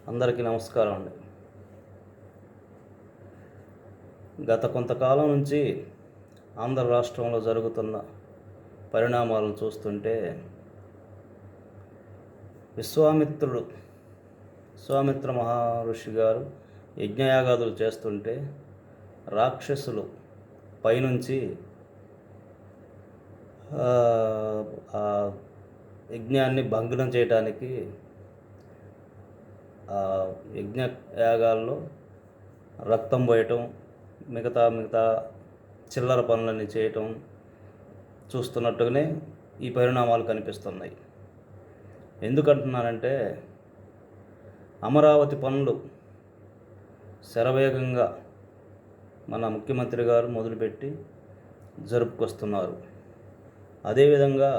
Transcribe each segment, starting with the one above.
అందరికీ నమస్కారం అండి. గత కొంతకాలం నుంచి ఆంధ్ర రాష్ట్రంలో జరుగుతున్న పరిణామాలను చూస్తుంటే విశ్వామిత్ర మహర్షి గారు యజ్ఞయాగాదులు చేస్తుంటే రాక్షసులు పైనుంచి ఆ యజ్ఞాన్ని భంగనం చేయడానికి యజ్ఞయాగాల్లో రక్తం పోయటం, మిగతా చిల్లర పనులన్నీ చేయటం చూస్తున్నట్టుగానే ఈ పరిణామాలు కనిపిస్తున్నాయి. ఎందుకంటున్నానంటే అమరావతి పనులు శరవేగంగా మన ముఖ్యమంత్రి గారు మొదలుపెట్టి జరుపుకొస్తున్నారు. అదేవిధంగా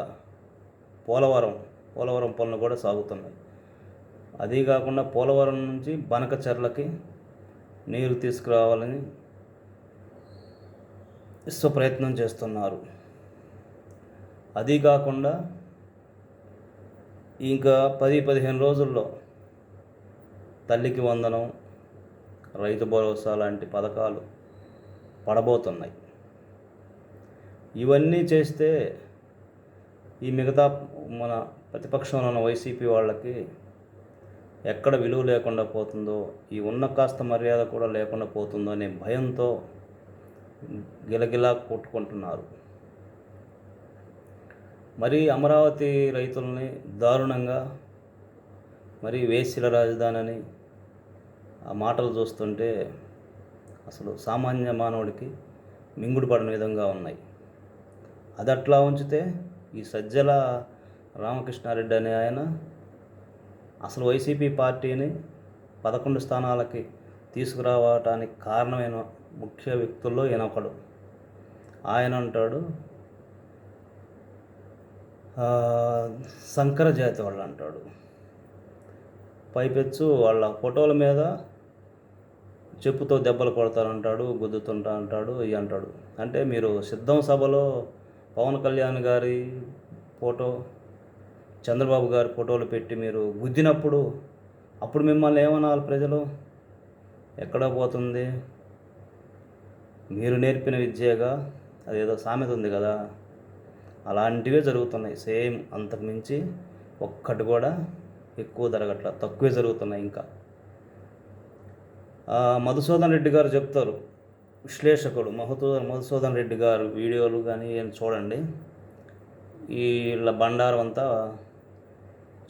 పోలవరం పనులు కూడా సాగుతున్నాయి. అదీ కాకుండా పోలవరం నుంచి బనకచెర్లకి నీరు తీసుకురావాలని ప్రయత్నం చేస్తున్నారు. అదీ కాకుండా ఇంకా 10-15 రోజుల్లో తల్లికి వందనం, రైతు భరోసా లాంటి పథకాలు పడబోతున్నాయి. ఇవన్నీ చేస్తే ఈ మిగతా మన ప్రతిపక్షంలో ఉన్న వైసీపీ వాళ్ళకి ఎక్కడ విలువ లేకుండా పోతుందో, ఈ ఉన్న కాస్త మర్యాద కూడా లేకుండా పోతుందో అనే భయంతో గిలగిలా కొట్టుకుంటున్నారు. మరి అమరావతి రైతుల్ని దారుణంగా మరి వేశ్యల రాజధాని అని ఆ మాటలు చూస్తుంటే అసలు సామాన్య మానవుడికి మింగుడు పడిన విధంగా ఉన్నాయి. అది అట్లా ఉంచితే ఈ సజ్జల రామకృష్ణారెడ్డి అనే ఆయన అసలు వైసీపీ పార్టీని 11 స్థానాలకి తీసుకురావటానికి కారణమైన ముఖ్య వ్యక్తుల్లో ఈయన ఒకడు. ఆయన అంటాడు సంకర జాతి వాళ్ళు అంటాడు. పైపెచ్చు వాళ్ళ ఫోటోల మీద చెప్పుతో దెబ్బలు కొడతారంటాడు, గుద్దుతుంటా అంటాడు, ఇవి అంటాడు. అంటే మీరు సిద్ధం సభలో పవన్ కళ్యాణ్ గారి ఫోటో, చంద్రబాబు గారి ఫోటోలు పెట్టి మీరు గుద్దినప్పుడు అప్పుడు మిమ్మల్ని ఏమనాలి ప్రజలు? ఎక్కడ పోతుంది? మీరు నేర్పిన విద్యగా అదేదో సామెత ఉంది కదా, అలాంటివే జరుగుతున్నాయి. సేమ్ అంతకుమించి ఒక్కటి కూడా ఎక్కువ జరగట్ల, తక్కువే జరుగుతున్నాయి. ఇంకా మధుసూదన్ రెడ్డి గారు చెప్తారు, విశ్లేషకుడు మధుసూదన్ రెడ్డి గారు వీడియోలు కానీ ఏం చూడండి, వీళ్ళ బండారం అంతా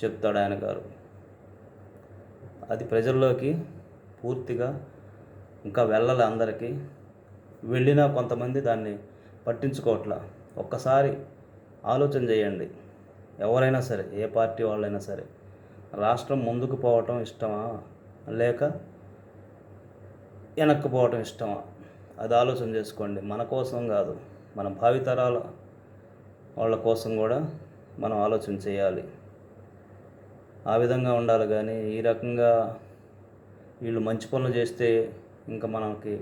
చెప్తాడు ఆయన గారు. అది ప్రజల్లోకి పూర్తిగా ఇంకా వెళ్ళాలి. అందరికీ వెళ్ళినా కొంతమంది దాన్ని పట్టించుకోవట్లా. ఒక్కసారి ఆలోచన చేయండి. ఎవరైనా సరే, ఏ పార్టీ వాళ్ళైనా సరే, రాష్ట్రం ముందుకు పోవటం ఇష్టమా లేక వెనక్కి పోవటం ఇష్టమా? అది ఆలోచన చేసుకోండి. మన కోసం కాదు, మన భావితరాల వాళ్ళ కోసం కూడా మనం ఆలోచన చేయాలి. ఆ విధంగా ఉండాలి. కానీ ఈ రకంగా వీళ్ళు మంచి పనులు చేస్తే ఇంకా మనకి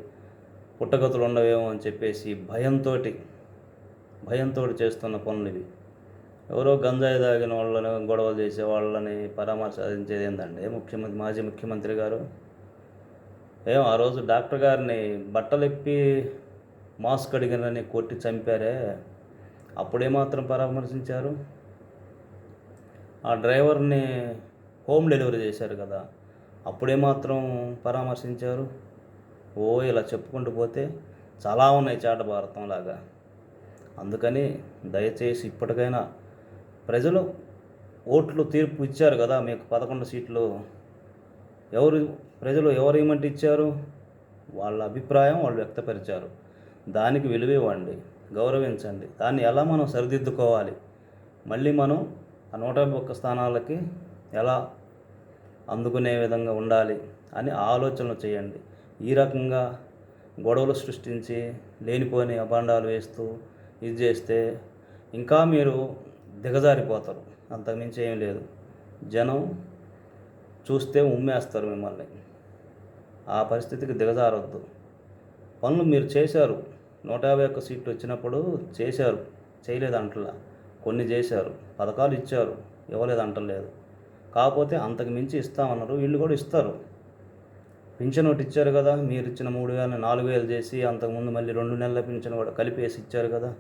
పుట్టగతులు ఉండవేమో అని చెప్పేసి భయంతో చేస్తున్న పనులు ఇవి. ఎవరో గంజాయి తాగిన వాళ్ళని, గొడవలు చేసే వాళ్ళని పరామర్శించేది ఏంటండి మాజీ ముఖ్యమంత్రి గారు? ఆ రోజు డాక్టర్ గారిని బట్టలెప్పి మాస్క్ అడిగినని కొట్టి చంపారే, అప్పుడేమాత్రం పరామర్శించారు? ఆ డ్రైవర్ని హోమ్ డెలివరీ చేశారు కదా, అప్పుడేమాత్రం పరామర్శించారు? ఇలా చెప్పుకుంటూ పోతే చాలా ఉన్నాయి చాట భారతం లాగా. అందుకని దయచేసి ఇప్పటికైనా ప్రజలు ఓట్లు తీర్పు ఇచ్చారు కదా, మీకు 11 సీట్లు ప్రజలు ఎవరు ఏమంటే ఇచ్చారు? వాళ్ళ అభిప్రాయం వాళ్ళు వ్యక్తపరిచారు. దానికి విలువ ఇవ్వండి, గౌరవించండి. దాన్ని ఎలా మనం సరిదిద్దుకోవాలి, మళ్ళీ మనం ఆ 151 స్థానాలకి ఎలా అందుకునే విధంగా ఉండాలి అని ఆలోచనలు చేయండి. ఈ రకంగా గొడవలు సృష్టించి లేనిపోని అభాండాలు వేస్తూ ఇది చేస్తే ఇంకా మీరు దిగజారిపోతారు. అంతకుమించి ఏం లేదు. జనం చూస్తే ఉమ్మేస్తారు మిమ్మల్ని. ఆ పరిస్థితికి దిగజారొద్దు. పనులు మీరు చేశారు. 151 సీట్లు వచ్చినప్పుడు చేశారు, చేయలేదంటలా. కొన్ని చేశారు, పథకాలు ఇచ్చారు, ఇవ్వలేదు అంటలేదు. కాకపోతే అంతకు మించి ఇస్తామన్నారు, వీళ్ళు కూడా ఇస్తారు. పింఛన్ ఒకటి ఇచ్చారు కదా, మీరు ఇచ్చిన 3,000 4,000 చేసి అంతకుముందు మళ్ళీ 2 నెలల పింఛన్ కూడా కలిపేసి ఇచ్చారు కదా,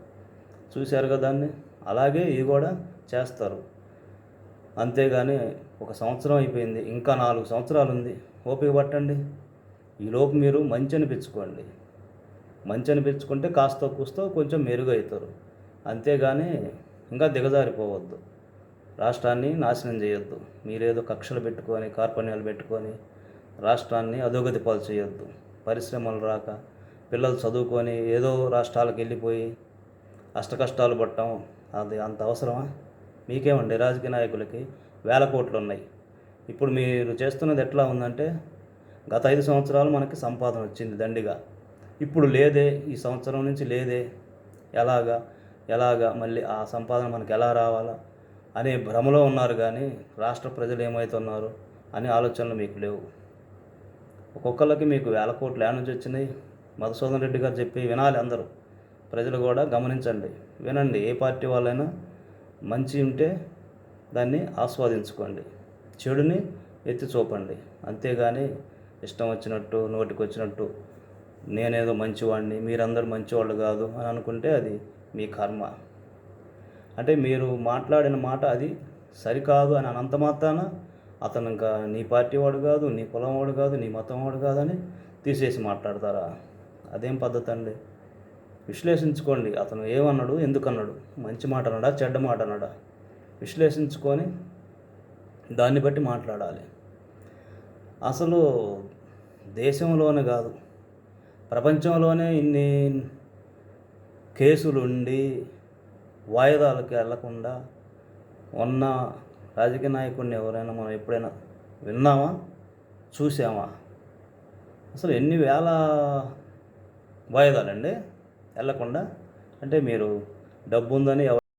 చూశారు కదా దాన్ని. అలాగే ఇవి కూడా చేస్తారు. అంతేగాని ఒక సంవత్సరం అయిపోయింది, ఇంకా 4 సంవత్సరాలు ఉంది, ఓపిక పట్టండి. ఈలోపు మీరు మంచి అనిపించుకోండి. మంచి అనిపించుకుంటే కాస్త కూస్తో కొంచెం మెరుగవుతారు. అంతేగాని ఇంకా దిగజారిపోవద్దు, రాష్ట్రాన్ని నాశనం చేయొద్దు. మీరేదో కక్షలు పెట్టుకొని కార్పణ్యాలు పెట్టుకొని రాష్ట్రాన్ని అధోగతి పాలు చేయొద్దు. పరిశ్రమలు రాక పిల్లలు చదువుకొని ఏదో రాష్ట్రాలకు వెళ్ళిపోయి అష్టకష్టాలు పడటం అది అంత అవసరమా? మీకేమండి, రాజకీయ నాయకులకి వేల కోట్లు ఉన్నాయి. ఇప్పుడు మీరు చేస్తున్నది ఎట్లా ఉందంటే, గత 5 సంవత్సరాలు మనకి సంపాదన వచ్చింది దండిగా, ఇప్పుడు లేదే, ఈ సంవత్సరం నుంచి లేదే, ఎలాగా మళ్ళీ ఆ సంపాదన మనకి ఎలా రావాలా అనే భ్రమలో ఉన్నారు. కానీ రాష్ట్ర ప్రజలు ఏమవుతున్నారు అనే ఆలోచనలు మీకు లేవు. ఒక్కొక్కరికి మీకు వేల కోట్లు ఏడ నుంచి వచ్చినాయి? మధుసూదన్ రెడ్డి గారు చెప్పి వినాలి అందరూ, ప్రజలు కూడా గమనించండి, వినండి. ఏ పార్టీ వాళ్ళైనా మంచి ఉంటే దాన్ని ఆస్వాదించుకోండి, చెడుని ఎత్తి చూపండి. అంతేగాని ఇష్టం వచ్చినట్టు నోటికి వచ్చినట్టు నేనేదో మంచివాడిని, మీరందరూ మంచివాళ్ళు కాదు అని అనుకుంటే అది మీ కర్మ. అంటే మీరు మాట్లాడిన మాట అది సరికాదు అని అనంత మాత్రాన అతను ఇంకా నీ పార్టీ వాడు కాదు, నీ కులం వాడు కాదు, నీ మతం వాడు కాదని తీసేసి మాట్లాడతారా? అదేం పద్ధతి అండి? విశ్లేషించుకోండి, అతను ఏమన్నాడు, ఎందుకన్నాడు, మంచి మాట అన్నాడా, చెడ్డ మాట అన్నాడా, విశ్లేషించుకొని దాన్ని బట్టి మాట్లాడాలి. అసలు దేశంలోనే కాదు, ప్రపంచంలోనే ఇన్ని కేసులుండి వాయిదాలకు వెళ్లకుండా ఉన్న రాజకీయ నాయకుడిని ఎవరైనా మనం ఎప్పుడైనా విన్నామా, చూసామా? అసలు ఎన్ని వేల వాయిదాలండి వెళ్లకుండా? అంటే మీరు డబ్బు ఉందని